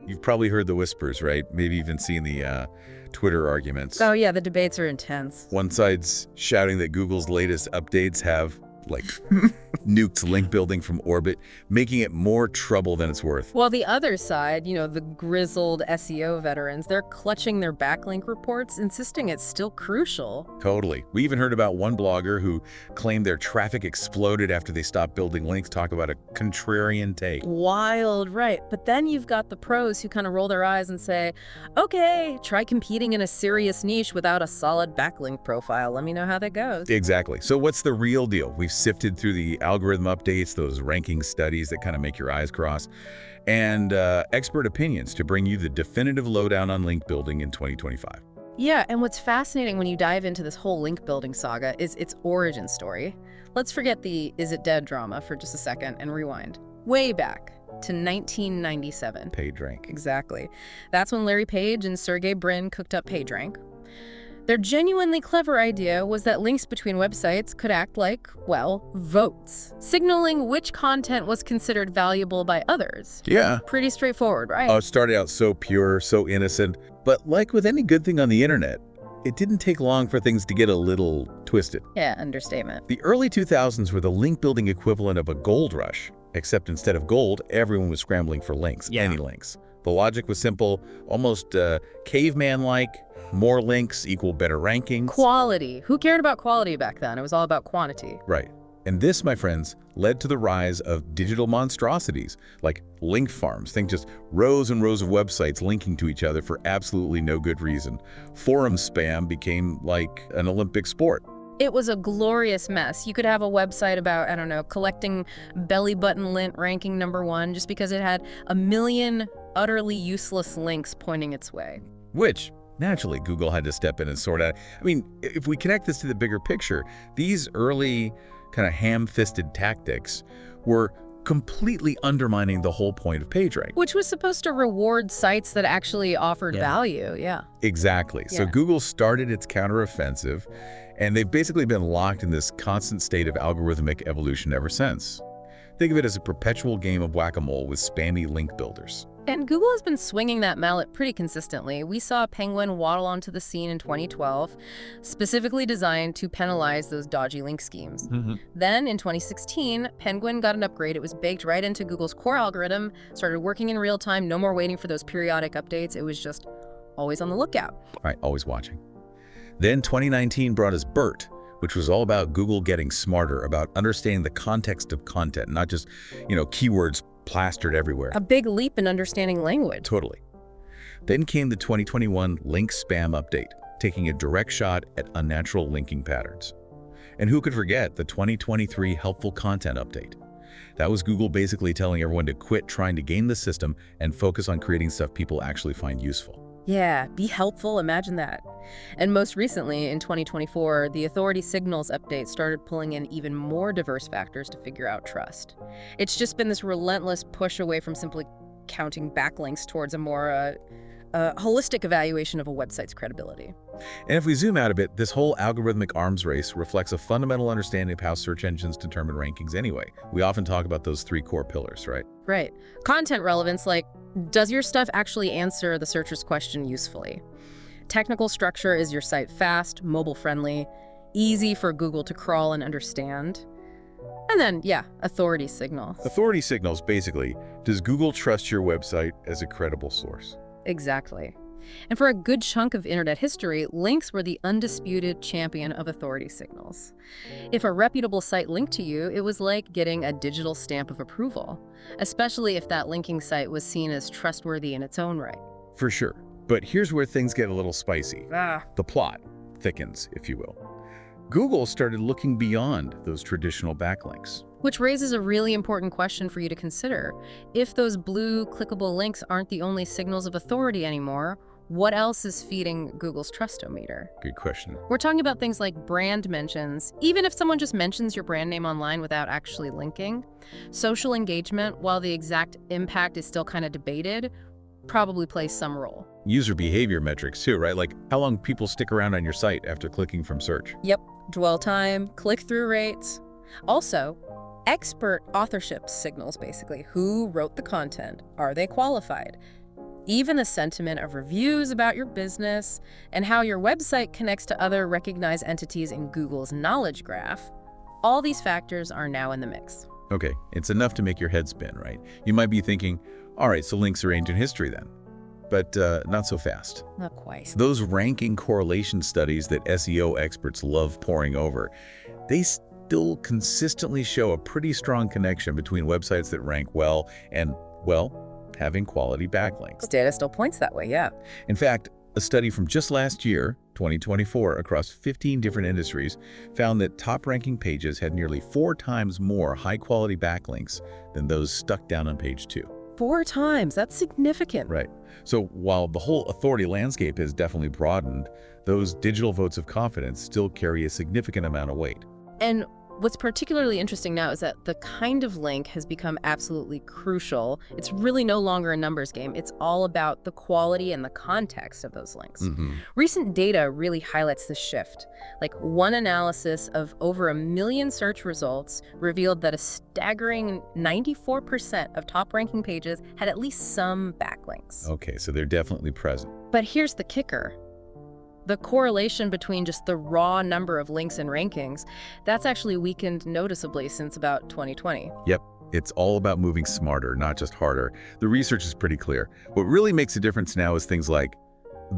You've probably heard the whispers, right? Maybe even seen the Twitter arguments. Oh yeah, the debates are intense. One side's shouting that Google's latest updates have, like, nuked link building from orbit, making it more trouble than it's worth. While the other side, the grizzled SEO veterans, they're clutching their backlink reports, insisting it's still crucial. Totally. We even heard about one blogger who claimed their traffic exploded after they stopped building links. Talk about a contrarian take. Wild, right. But then you've got the pros who kind of roll their eyes and say, okay, try competing in a serious niche without a solid backlink profile. Let me know how that goes. Exactly. So what's the real deal? We've sifted through the algorithm updates, those ranking studies that kind of make your eyes cross, and expert opinions to bring you the definitive lowdown on link building in 2025. Yeah, and what's fascinating when you dive into this whole link building saga is its origin story. Let's forget the is it dead drama for just a second and rewind. Way back to 1997. PageRank. Exactly. That's when Larry Page and Sergey Brin cooked up PageRank. Their genuinely clever idea was that links between websites could act like, well, votes, signaling which content was considered valuable by others. Yeah. Pretty straightforward, right? Oh, it started out so pure, so innocent. But like with any good thing on the internet, it didn't take long for things to get a little twisted. Yeah, understatement. The early 2000s were the link building equivalent of a gold rush, except instead of gold, everyone was scrambling for links, any links. The logic was simple, almost caveman-like. More links equal better rankings. Quality. Who cared about quality back then? It was all about quantity. Right. And this, my friends, led to the rise of digital monstrosities, like link farms. Think just rows and rows of websites linking to each other for absolutely no good reason. Forum spam became like an Olympic sport. It was a glorious mess. You could have a website about, I don't know, collecting belly button lint ranking #1 just because it had a million utterly useless links pointing its way. Which, naturally, Google had to step in and sort out. I mean, if we connect this to the bigger picture, these early kind of ham-fisted tactics were completely undermining the whole point of PageRank. Which was supposed to reward sites that actually offered value, Exactly. So Google started its counteroffensive, and they've basically been locked in this constant state of algorithmic evolution ever since. Think of it as a perpetual game of whack-a-mole with spammy link builders. And Google has been swinging that mallet pretty consistently. We saw Penguin waddle onto the scene in 2012, specifically designed to penalize those dodgy link schemes. Then in 2016, Penguin got an upgrade. It was baked right into Google's core algorithm, started working in real time, no more waiting for those periodic updates. It was just always on the lookout. All right, always watching. Then 2019 brought us BERT, which was all about Google getting smarter, about understanding the context of content, not just, keywords plastered everywhere. A big leap in understanding language. Totally. Then came the 2021 link spam update, taking a direct shot at unnatural linking patterns. And who could forget the 2023 helpful content update? That was Google basically telling everyone to quit trying to game the system and focus on creating stuff people actually find useful. Yeah, be helpful, imagine that. And most recently, in 2024, the Authority Signals update started pulling in even more diverse factors to figure out trust. It's just been this relentless push away from simply counting backlinks towards a more holistic evaluation of a website's credibility. And if we zoom out a bit, this whole algorithmic arms race reflects a fundamental understanding of how search engines determine rankings anyway. We often talk about those 3 core pillars, right? Right. Content relevance, like, does your stuff actually answer the searcher's question usefully? Technical structure, is your site fast, mobile-friendly, easy for Google to crawl and understand? And then, authority signals. Authority signals, basically, does Google trust your website as a credible source? Exactly. And for a good chunk of internet history, links were the undisputed champion of authority signals. If a reputable site linked to you, it was like getting a digital stamp of approval, especially if that linking site was seen as trustworthy in its own right. For sure. But here's where things get a little spicy. The plot thickens, if you will. Google started looking beyond those traditional backlinks. Which raises a really important question for you to consider. If those blue clickable links aren't the only signals of authority anymore, what else is feeding Google's trustometer? Good question. We're talking about things like brand mentions, even if someone just mentions your brand name online without actually linking. Social engagement, while the exact impact is still kind of debated, probably plays some role. User behavior metrics too, right? Like how long people stick around on your site after clicking from search. Yep. Dwell time, click-through rates. Also, expert authorship signals, basically. Who wrote the content? Are they qualified? even the sentiment of reviews about your business, and how your website connects to other recognized entities in Google's knowledge graph. All these factors are now in the mix. Okay, it's enough to make your head spin, right? You might be thinking, all right, so links are ancient history then. But not so fast. Not quite. Those ranking correlation studies that SEO experts love poring over, they still consistently show a pretty strong connection between websites that rank well and, well, having quality backlinks. Data still points that way, yeah. In fact, a study from just last year, 2024, across 15 different industries, found that top-ranking pages had nearly 4 times more high-quality backlinks than those stuck down on page 2. 4 times, that's significant. Right. So while the whole authority landscape has definitely broadened, those digital votes of confidence still carry a significant amount of weight. And what's particularly interesting now is that the kind of link has become absolutely crucial. It's really no longer a numbers game. It's all about the quality and the context of those links. Recent data really highlights this shift. Like, one analysis of over 1 million search results revealed that a staggering 94% of top-ranking pages had at least some backlinks. Okay, so they're definitely present. But here's the kicker. The correlation between just the raw number of links and rankings, that's actually weakened noticeably since about 2020. Yep, it's all about moving smarter, not just harder. The research is pretty clear. What really makes a difference now is things like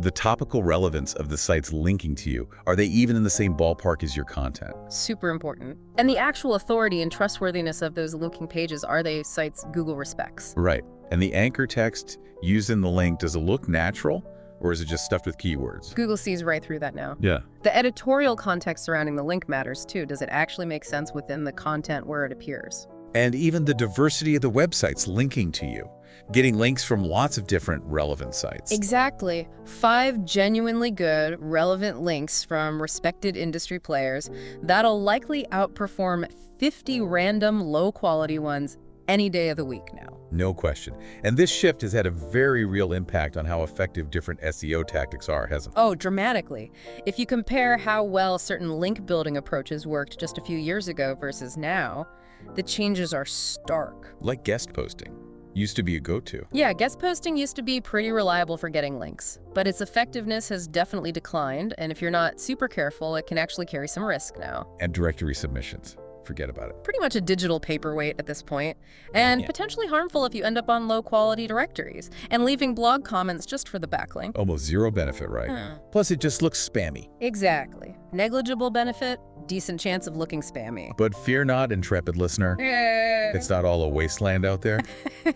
the topical relevance of the sites linking to you. Are they even in the same ballpark as your content? Super important. And the actual authority and trustworthiness of those linking pages, are they sites Google respects? Right. And the anchor text used in the link, does it look natural? Or is it just stuffed with keywords? Google sees right through that now. Yeah. The editorial context surrounding the link matters too. Does it actually make sense within the content where it appears? And even the diversity of the websites linking to you, getting links from lots of different relevant sites. Exactly. 5 genuinely good, relevant links from respected industry players, that'll likely outperform 50 random, low-quality ones any day of the week now. No question. And this shift has had a very real impact on how effective different SEO tactics are, hasn't it? Oh, dramatically. If you compare how well certain link building approaches worked just a few years ago versus now, the changes are stark. Like guest posting. Used to be a go-to. Yeah, guest posting used to be pretty reliable for getting links, but its effectiveness has definitely declined, and if you're not super careful, it can actually carry some risk now. And directory submissions. Forget about it. Pretty much a digital paperweight at this point, and potentially harmful if you end up on low-quality directories, and leaving blog comments just for the backlink. Almost zero benefit, right? Plus, it just looks spammy. Exactly. Negligible benefit, decent chance of looking spammy. But fear not, intrepid listener. It's not all a wasteland out there.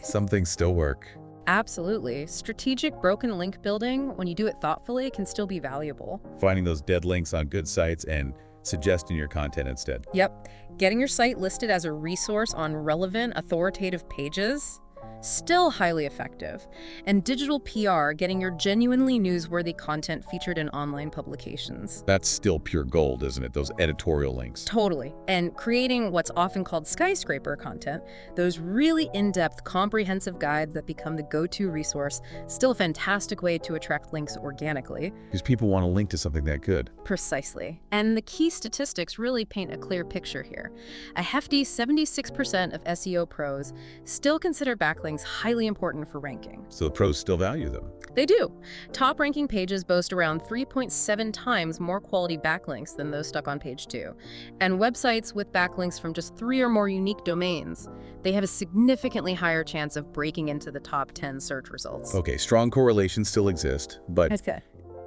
Some things still work. Absolutely. Strategic broken link building, when you do it thoughtfully, can still be valuable. Finding those dead links on good sites and suggesting your content instead. Yep. Getting your site listed as a resource on relevant, authoritative pages, still highly effective. And digital PR, getting your genuinely newsworthy content featured in online publications. That's still pure gold, isn't it? Those editorial links. Totally. And creating what's often called skyscraper content, those really in-depth, comprehensive guides that become the go-to resource, still a fantastic way to attract links organically. Because people want to link to something that good. Precisely. And the key statistics really paint a clear picture here. A hefty 76% of SEO pros still consider backlinks highly important for ranking. So the pros still value them. They do. Top ranking pages boast around 3.7 times more quality backlinks than those stuck on page 2. And websites with backlinks from just 3 or more unique domains, they have a significantly higher chance of breaking into the top 10 search results. Okay, strong correlations still exist, but Okay.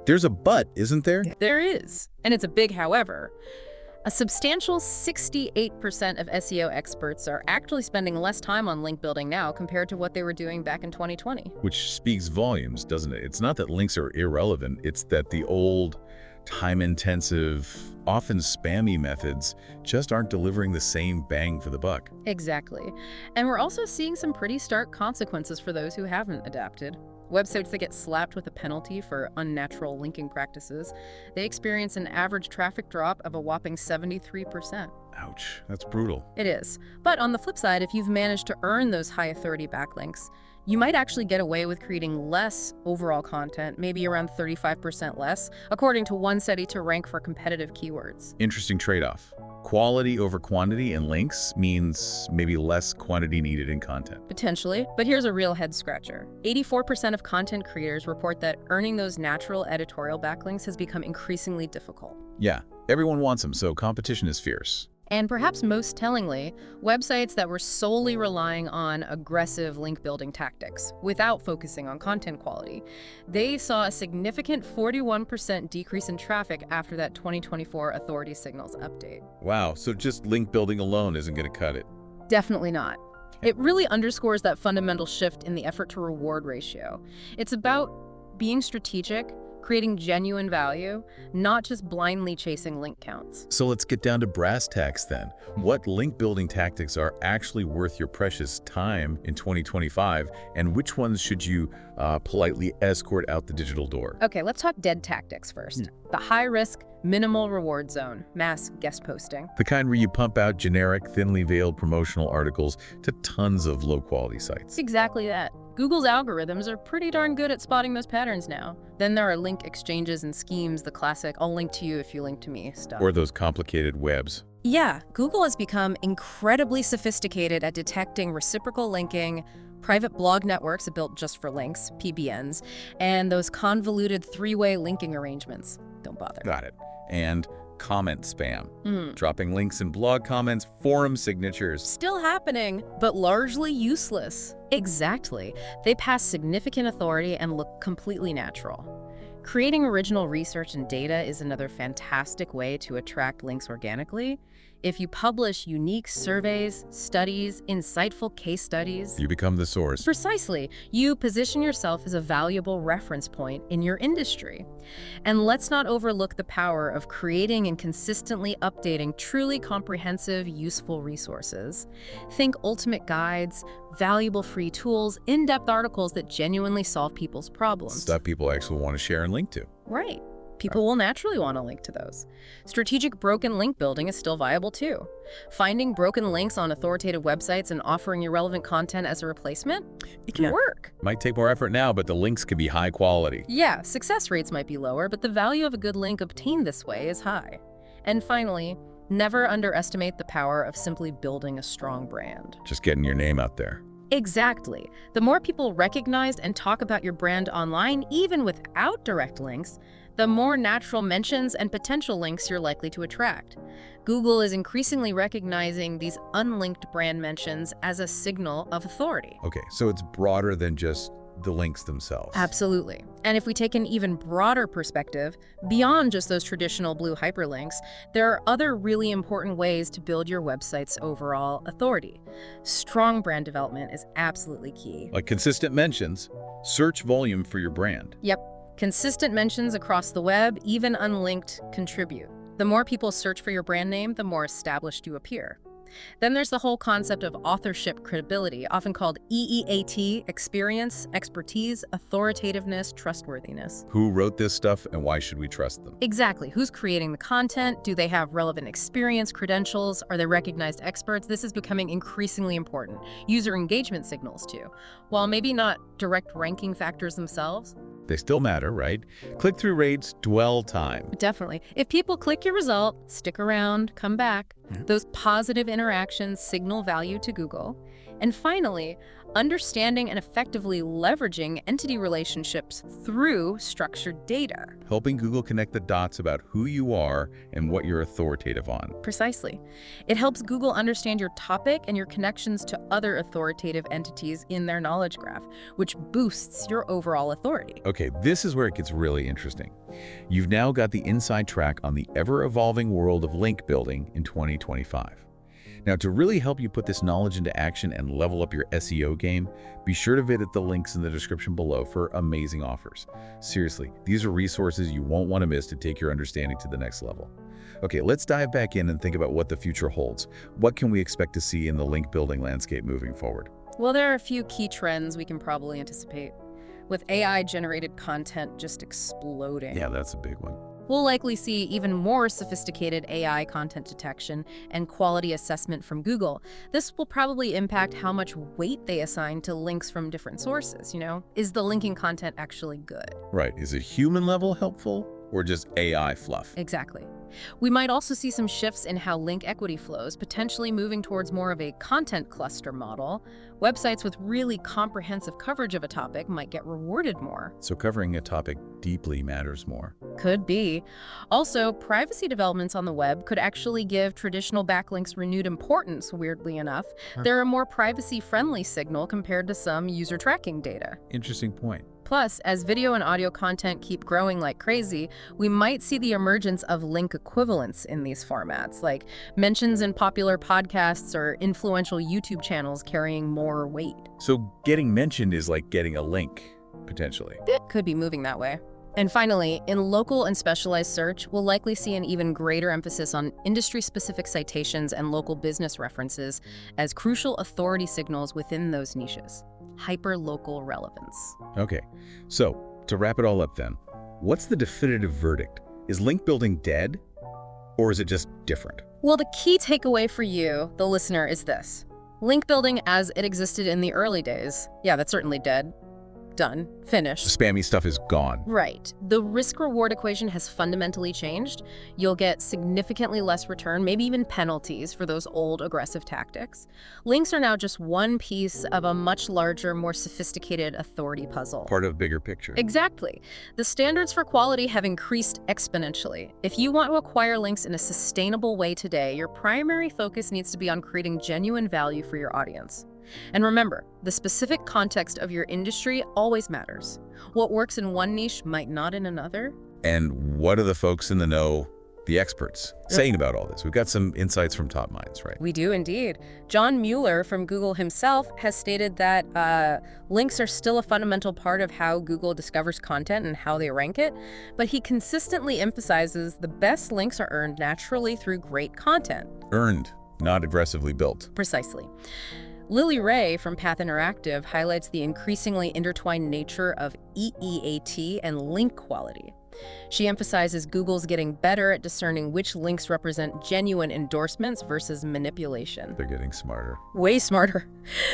there's a but, isn't there? There is. And it's a big however. A substantial 68% of SEO experts are actually spending less time on link building now compared to what they were doing back in 2020. Which speaks volumes, doesn't it? It's not that links are irrelevant, it's that the old, time-intensive, often spammy methods just aren't delivering the same bang for the buck. Exactly. And we're also seeing some pretty stark consequences for those who haven't adapted. Websites that get slapped with a penalty for unnatural linking practices, they experience an average traffic drop of a whopping 73%. Ouch, that's brutal. It is. But on the flip side, if you've managed to earn those high authority backlinks, you might actually get away with creating less overall content, maybe around 35% less, according to one study to rank for competitive keywords. Interesting trade-off. quality over quantity in links means maybe less quantity needed in content. Potentially, but here's a real head-scratcher. 84% of content creators report that earning those natural editorial backlinks has become increasingly difficult. Yeah, everyone wants them, so competition is fierce. And perhaps most tellingly, websites that were solely relying on aggressive link-building tactics without focusing on content quality, they saw a significant 41% decrease in traffic after that 2024 Authority Signals update. Wow, so just link building alone isn't going to cut it. Definitely not. It really underscores that fundamental shift in the effort to reward ratio. It's about being strategic, creating genuine value, not just blindly chasing link counts. So let's get down to brass tacks then. What link building tactics are actually worth your precious time in 2025, and which ones should you politely escort out the digital door? Okay, let's talk dead tactics first. The high-risk, minimal reward zone, mass guest posting. The kind where you pump out generic, thinly veiled promotional articles to tons of low-quality sites. Exactly that. Google's algorithms are pretty darn good at spotting those patterns now. Then there are link exchanges and schemes, the classic "I'll link to you if you link to me" stuff. Or those complicated webs. Yeah, Google has become incredibly sophisticated at detecting reciprocal linking, private blog networks built just for links, PBNs, and those convoluted three-way linking arrangements. Don't bother. Got it. And comment spam. Dropping links in blog comments, forum signatures. Still happening, but largely useless. Exactly. They pass significant authority and look completely natural. Creating original research and data is another fantastic way to attract links organically. If you publish unique surveys, studies, insightful case studies, You become the source. precisely, you position yourself as a valuable reference point in your industry. And let's not overlook the power of creating and consistently updating truly comprehensive, useful resources. Think ultimate guides, valuable free tools, in-depth articles that genuinely solve people's problems. Stuff people actually want to share and link to. Right. People will naturally want to link to those. Strategic broken link building is still viable too. Finding broken links on authoritative websites and offering irrelevant content as a replacement, it can work. Might take more effort now, but the links can be high quality. Yeah, success rates might be lower, but the value of a good link obtained this way is high. And finally, never underestimate the power of simply building a strong brand. Just getting your name out there. Exactly. The more people recognize and talk about your brand online, even without direct links, the more natural mentions and potential links you're likely to attract. Google is increasingly recognizing these unlinked brand mentions as a signal of authority. Okay, so it's broader than just the links themselves. Absolutely. And if we take an even broader perspective, beyond just those traditional blue hyperlinks, there are other really important ways to build your website's overall authority. Strong brand development is absolutely key. Like consistent mentions, search volume for your brand. Yep. Consistent mentions across the web, even unlinked, contribute. The more people search for your brand name, the more established you appear. Then there's the whole concept of authorship credibility, often called EEAT, experience, expertise, authoritativeness, trustworthiness. Who wrote this stuff and why should we trust them? Exactly. Who's creating the content? Do they have relevant experience, credentials? Are they recognized experts? This is becoming increasingly important. User engagement signals, too. While maybe not direct ranking factors themselves, They still matter, right? Click-through rates, dwell time. definitely. If people click your result, stick around, come back, those positive interactions signal value to Google. And finally, understanding and effectively leveraging entity relationships through structured data. Helping Google connect the dots about who you are and what you're authoritative on. Precisely. It helps Google understand your topic and your connections to other authoritative entities in their knowledge graph, which boosts your overall authority. Okay, this is where it gets really interesting. You've now got the inside track on the ever-evolving world of link building in 2025. Now, to really help you put this knowledge into action and level up your SEO game, be sure to visit the links in the description below for amazing offers. Seriously, these are resources you won't want to miss to take your understanding to the next level. Okay, let's dive back in and think about what the future holds. What can we expect to see in the link building landscape moving forward? Well, there are a few key trends we can probably anticipate. With AI-generated content just exploding. Yeah, that's a big one. We'll likely see even more sophisticated AI content detection and quality assessment from Google. This will probably impact how much weight they assign to links from different sources, Is the linking content actually good? Right. Is it human level helpful or just AI fluff? Exactly. We might also see some shifts in how link equity flows, potentially moving towards more of a content cluster model. Websites with really comprehensive coverage of a topic might get rewarded more. So covering a topic deeply matters more. Could be. Also, privacy developments on the web could actually give traditional backlinks renewed importance, weirdly enough. They're a more privacy-friendly signal compared to some user tracking data. Interesting point. Plus, as video and audio content keep growing like crazy, we might see the emergence of link equivalents in these formats, like mentions in popular podcasts or influential YouTube channels carrying more weight. So getting mentioned is like getting a link, potentially. It could be moving that way. And finally, in local and specialized search, we'll likely see an even greater emphasis on industry-specific citations and local business references as crucial authority signals within those niches. Hyper-local relevance. Okay, so to wrap it all up then, what's the definitive verdict? Is link building dead, or is it just different? Well, the key takeaway for you, the listener, is this. Link building as it existed in the early days, yeah, that's certainly dead. Done. Finished. The spammy stuff is gone. Right. The risk-reward equation has fundamentally changed. You'll get significantly less return, maybe even penalties for those old aggressive tactics. Links are now just one piece of a much larger, more sophisticated authority puzzle. Part of a bigger picture. Exactly. The standards for quality have increased exponentially. If you want to acquire links in a sustainable way today, your primary focus needs to be on creating genuine value for your audience. And remember, the specific context of your industry always matters. What works in one niche might not in another. And what are the folks in the know, the experts, saying about all this? We've got some insights from top minds, right? We do indeed. John Mueller from Google himself has stated that links are still a fundamental part of how Google discovers content and how they rank it, but he consistently emphasizes the best links are earned naturally through great content. Earned, not aggressively built. Precisely. Lily Ray from Path Interactive highlights the increasingly intertwined nature of EEAT and link quality. She emphasizes Google's getting better at discerning which links represent genuine endorsements versus manipulation. They're getting smarter. Way smarter.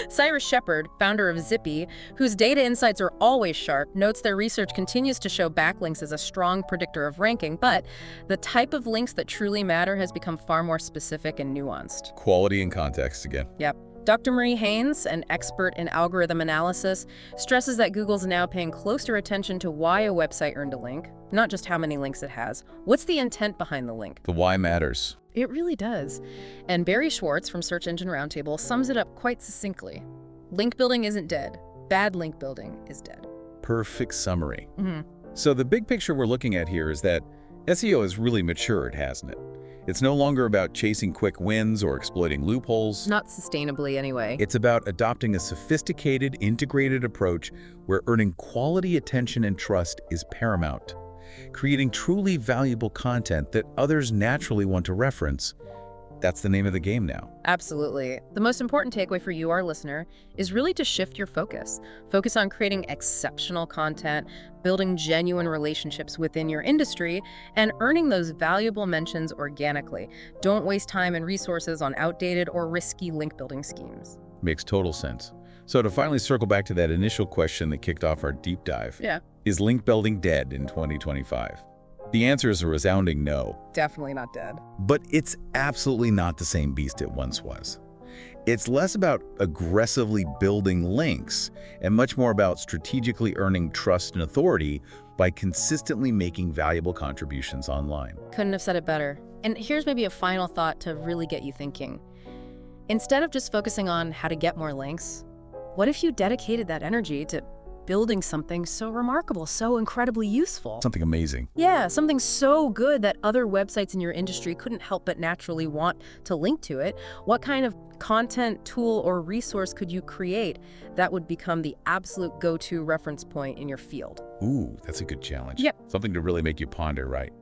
Cyrus Shepard, founder of Zippy, whose data insights are always sharp, notes their research continues to show backlinks as a strong predictor of ranking, but the type of links that truly matter has become far more specific and nuanced. Quality and context again. Yep. Dr. Marie Haynes, an expert in algorithm analysis, stresses that Google's now paying closer attention to why a website earned a link, not just how many links it has. What's the intent behind the link? The why matters. It really does. And Barry Schwartz from Search Engine Roundtable sums it up quite succinctly. Link building isn't dead. Bad link building is dead. Perfect summary. Mm-hmm. So the big picture we're looking at here is that SEO has really matured, hasn't it? It's no longer about chasing quick wins or exploiting loopholes. Not sustainably, anyway. It's about adopting a sophisticated, integrated approach where earning quality attention and trust is paramount, creating truly valuable content that others naturally want to reference. That's the name of the game now. Absolutely. The most important takeaway for you, our listener, is really to shift your focus. Focus on creating exceptional content, building genuine relationships within your industry, and earning those valuable mentions organically. Don't waste time and resources on outdated or risky link building schemes. Makes total sense. So to finally circle back to that initial question that kicked off our deep dive, is link building dead in 2025? The answer is a resounding no. Definitely not dead. But it's absolutely not the same beast it once was. It's less about aggressively building links and much more about strategically earning trust and authority by consistently making valuable contributions online. Couldn't have said it better. And here's maybe a final thought to really get you thinking. Instead of just focusing on how to get more links, what if you dedicated that energy to building something so remarkable, so incredibly useful? Something amazing. Yeah, something so good that other websites in your industry couldn't help but naturally want to link to it. What kind of content, tool, or resource could you create that would become the absolute go-to reference point in your field? Ooh, that's a good challenge. Yep. Something to really make you ponder, right?